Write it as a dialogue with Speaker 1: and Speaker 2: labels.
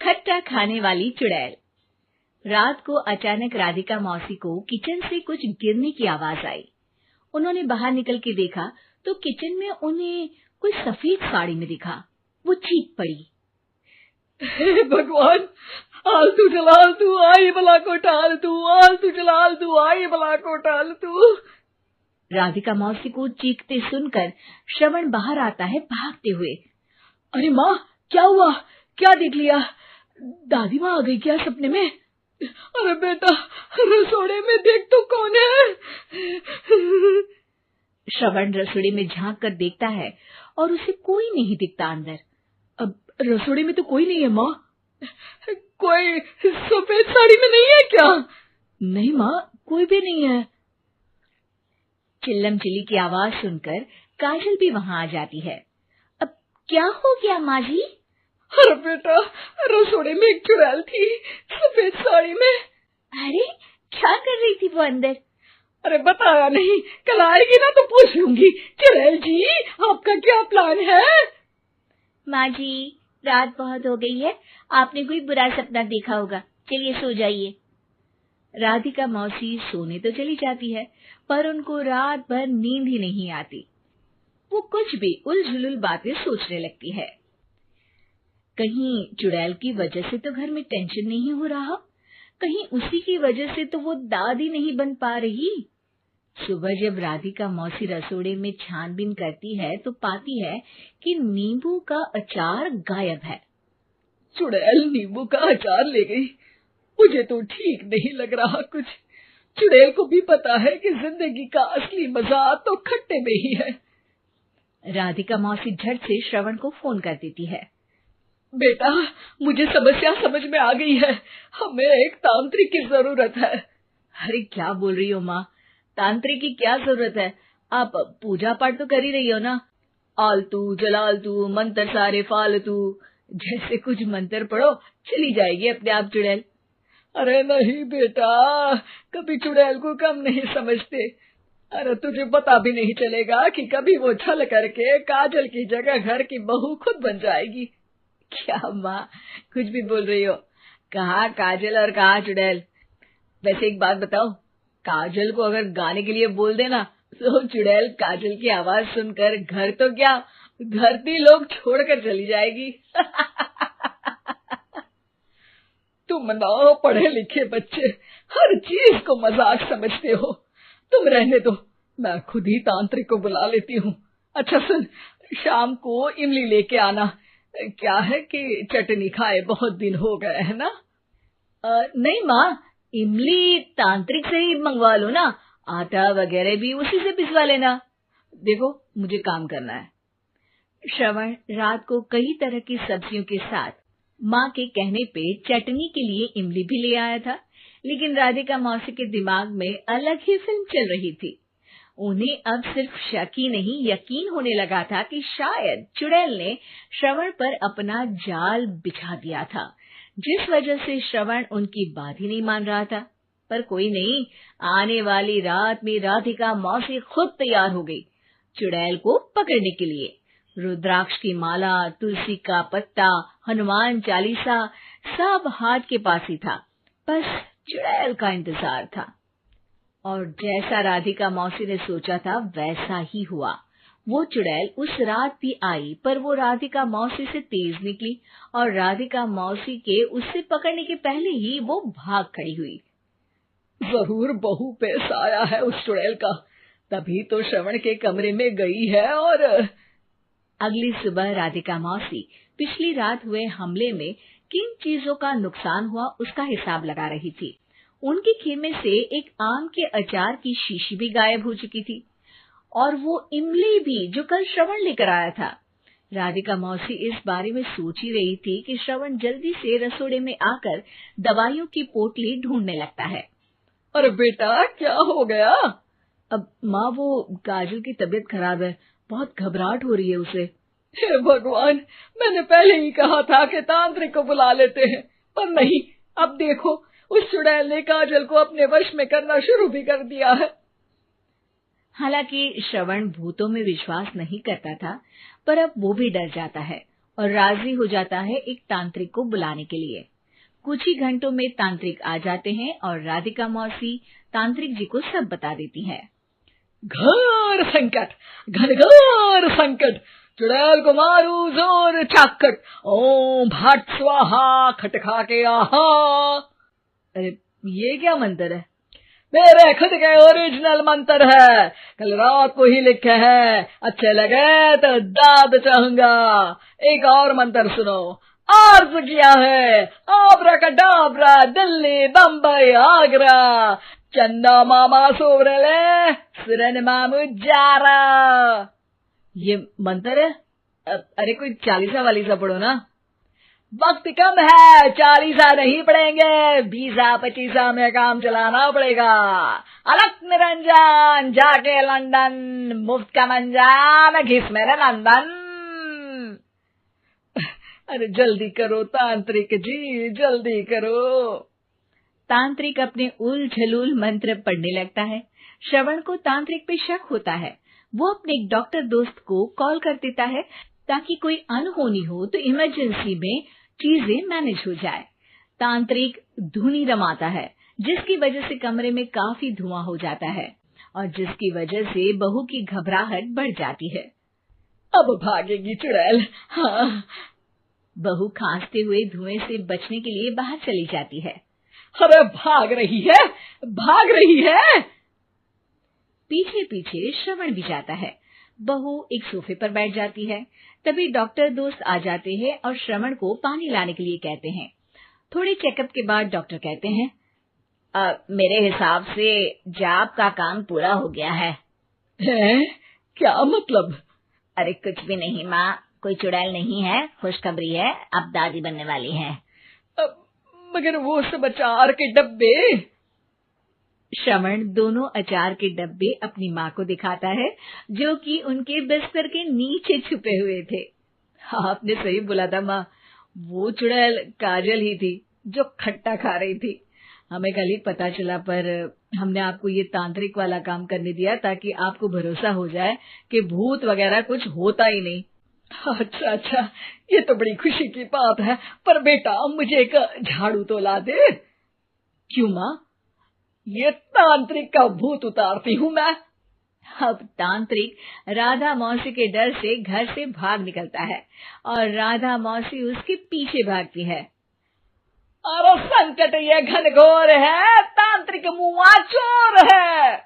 Speaker 1: खट्टा खाने वाली चुड़ैल। रात को अचानक राधिका मौसी को किचन से कुछ गिरने की आवाज आई। उन्होंने बाहर निकल के देखा तो किचन में उन्हें कोई सफेद साड़ी में दिखा। वो चीख पड़ी,
Speaker 2: हे भगवान, आलतू जलाल तू आई बला को टाल तू, आलतू जलाल तू आई बला को टाल तू।
Speaker 1: राधिका मौसी को चीखते सुनकर श्रवण बाहर आता है भागते हुए।
Speaker 2: अरे माँ, क्या हुआ? क्या देख लिया? दादी माँ आ गई क्या सपने में? अरे बेटा, रसोड़े में देख तो कौन है?
Speaker 1: श्रवण रसोड़े में झांक कर देखता है और उसे कोई नहीं दिखता अंदर।
Speaker 2: अब रसोड़े में तो कोई नहीं है माँ। कोई सफेद साड़ी में नहीं है क्या? नहीं माँ, कोई भी नहीं है।
Speaker 1: चिल्लम चिल्ली की आवाज सुनकर काजल भी वहां आ जाती है। अब क्या हो गया माँ जी?
Speaker 2: अरे बेटा, रसोड़े में एक चुड़ैल थी सफेद साड़ी में।
Speaker 1: अरे क्या कर रही थी वो अंदर?
Speaker 2: अरे बताया नहीं, कल आएगी ना तो पूछ लूंगी। चुड़ैल जी, आपका क्या प्लान है?
Speaker 1: माँ जी, रात बहुत हो गई है, आपने कोई बुरा सपना देखा होगा, चलिए सो जाइए। राधिका मौसी सोने तो चली जाती है, पर उनको रात भर नींद ही नहीं आती। वो कुछ भी उलझुल बातें सोचने लगती है। कहीं चुड़ैल की वजह से तो घर में टेंशन नहीं हो रहा, कहीं उसी की वजह से तो वो दादी नहीं बन पा रही। सुबह जब राधिका मौसी रसोड़े में छानबीन करती है तो पाती है कि नींबू का अचार गायब है।
Speaker 2: चुड़ैल नींबू का अचार ले गई, मुझे तो ठीक नहीं लग रहा कुछ। चुड़ैल को भी पता है कि जिंदगी का असली मजा तो खट्टे में ही है।
Speaker 1: राधिका मौसी झट से श्रवण को फोन कर देती है।
Speaker 2: बेटा, मुझे समस्या समझ में आ गई है, हमें एक तांत्रिक की जरूरत है।
Speaker 1: अरे क्या बोल रही हो माँ, तांत्रिक की क्या जरूरत है? आप पूजा पाठ तो कर ही रही हो ना। आलतू जलालतू मंत्र सारे फालतू जैसे कुछ मंत्र पढ़ो, चली जाएगी अपने आप चुड़ैल।
Speaker 2: अरे नहीं बेटा, कभी चुड़ैल को कम नहीं समझते। अरे तुझे पता भी नहीं चलेगा कि कभी वो छल करके काजल की जगह घर की बहू खुद बन जाएगी।
Speaker 1: क्या माँ, कुछ भी बोल रही हो? कहाँ काजल और कहाँ चुड़ैल? वैसे एक बात बताओ, काजल को अगर गाने के लिए बोल देना तो चुड़ैल काजल की आवाज सुनकर घर तो क्या, धरती लोग छोड़कर चली जाएगी।
Speaker 2: तुम ना पढ़े लिखे बच्चे हर चीज को मजाक समझते हो। तुम रहने दो, मैं खुद ही तांत्रिक को बुला लेती हूँ। अच्छा सुन, शाम को इमली लेके आना। क्या है कि चटनी खाए बहुत दिन हो गए है ना।
Speaker 1: नहीं माँ, इमली तांत्रिक से ही मंगवा लो ना, आटा वगैरह भी उसी से पिसवा लेना। देखो मुझे काम करना है। श्रवण रात को कई तरह की सब्जियों के साथ माँ के कहने पे चटनी के लिए इमली भी ले आया था, लेकिन राधिका मौसी के दिमाग में अलग ही फिल्म चल रही थी। उन्हें अब सिर्फ शक ही नहीं यकीन होने लगा था कि शायद चुड़ैल ने श्रवण पर अपना जाल बिछा दिया था, जिस वजह से श्रवण उनकी बात ही नहीं मान रहा था। पर कोई नहीं, आने वाली रात में राधिका मौसी खुद तैयार हो गई चुड़ैल को पकड़ने के लिए। रुद्राक्ष की माला, तुलसी का पत्ता, हनुमान चालीसा सब हाथ के पास ही था, बस चुड़ैल का इंतजार था। और जैसा राधिका मौसी ने सोचा था वैसा ही हुआ। वो चुड़ैल उस रात भी आई, पर वो राधिका मौसी से तेज निकली और राधिका मौसी के उससे पकड़ने के पहले ही वो भाग खड़ी हुई।
Speaker 2: जरूर बहू पे साया है उस चुड़ैल का, तभी तो श्रवण के कमरे में गई है। और
Speaker 1: अगली सुबह राधिका मौसी पिछली रात हुए हमले में किन चीजों का नुकसान हुआ उसका हिसाब लगा रही थी। उनके खेमे से एक आम के अचार की शीशी भी गायब हो चुकी थी और वो इमली भी जो कल श्रवण लेकर आया था। राधिका मौसी इस बारे में सोच ही रही थी कि श्रवण जल्दी से रसोड़े में आकर दवाइयों की पोटली ढूंढने लगता है।
Speaker 2: अरे बेटा, क्या हो गया?
Speaker 1: अब माँ, वो काजल की तबीयत खराब है, बहुत घबराहट हो रही है उसे।
Speaker 2: हे भगवान, मैंने पहले ही कहा था कि तांत्रिक को बुला लेते हैं, पर नहीं, अब देखो उस चुड़ैल ने काजल को अपने वश में करना शुरू भी कर दिया है।
Speaker 1: हालांकि श्रवण भूतों में विश्वास नहीं करता था, पर अब वो भी डर जाता है। और राजी हो जाता है एक तांत्रिक को बुलाने के लिए। कुछ ही घंटों में तांत्रिक आ जाते हैं और राधिका मौसी तांत्रिक जी को सब बता देती है।
Speaker 2: घोर संकट, घनघोर संकट, चुड़ैल को मारू जोर चाकट, ओम भट स्वाहा खटखा के आहा।
Speaker 1: अरे ये क्या मंत्र है?
Speaker 2: मेरे खुद के ओरिजिनल मंत्र है, कल रात को ही लिखे हैं, अच्छे लगे तो दाद चाहूंगा। एक और मंत्र सुनो। अर्ज किया है आब्राकडाब्रा, दिल्ली बम्बई आगरा, चंदा मामा सोवरले सुरन मामू जारा।
Speaker 1: ये मंत्र है? अरे कोई 40 वालीसा पढ़ो ना।
Speaker 2: वक्त कम है, 40 नहीं पड़ेंगे, 20-25 में काम चलाना पड़ेगा। अलग निरंजन जाके लंदन, मुफ्त का मंजान घिस मेरे नंदन। अरे जल्दी करो तांत्रिक जी, जल्दी करो।
Speaker 1: तांत्रिक अपने उल झलूल मंत्र पढ़ने लगता है। श्रवण को तांत्रिक पे शक होता है। वो अपने एक डॉक्टर दोस्त को कॉल कर देता है ताकि कोई अनहोनी हो तो इमरजेंसी में चीजें मैनेज हो जाए। तांत्रिक धुनी रमाता है, जिसकी वजह से कमरे में काफी धुआं हो जाता है और जिसकी वजह से बहू की घबराहट बढ़ जाती है।
Speaker 2: अब भागेगी चुड़ैल। हाँ।
Speaker 1: बहू खांसते हुए धुएं से बचने के लिए बाहर चली जाती है।
Speaker 2: अरे भाग रही है, भाग रही है।
Speaker 1: पीछे पीछे श्रवण भी जाता है। बहू एक सोफे पर बैठ जाती है। तभी डॉक्टर दोस्त आ जाते हैं और श्रवण को पानी लाने के लिए कहते हैं। थोड़े चेकअप के बाद डॉक्टर कहते हैं, मेरे हिसाब से जाप का काम पूरा हो गया है।
Speaker 2: क्या मतलब?
Speaker 1: अरे कुछ भी नहीं माँ, कोई चुड़ैल नहीं है, खुशखबरी है, अब दादी बनने वाली है।
Speaker 2: मगर वो सब अचार के डब्बे।
Speaker 1: श्रवण दोनों अचार के डब्बे अपनी माँ को दिखाता है, जो कि उनके बिस्तर के नीचे छुपे हुए थे। आपने सही बोला था माँ, वो चुड़ैल काजल ही थी जो खट्टा खा रही थी। हमें कल ही पता चला, पर हमने आपको ये तांत्रिक वाला काम करने दिया ताकि आपको भरोसा हो जाए कि भूत वगैरह कुछ होता ही नहीं।
Speaker 2: अच्छा, ये तो बड़ी खुशी की बात है। पर बेटा मुझे एक झाड़ू तो ला दे।
Speaker 1: क्यों माँ?
Speaker 2: ये तांत्रिक का भूत उतारती हूँ मैं।
Speaker 1: अब तांत्रिक राधा मौसी के डर से घर से भाग निकलता है और राधा मौसी उसके पीछे भागती है।
Speaker 2: अरे संकट ये घनघोर है, तांत्रिक मुआ चोर है।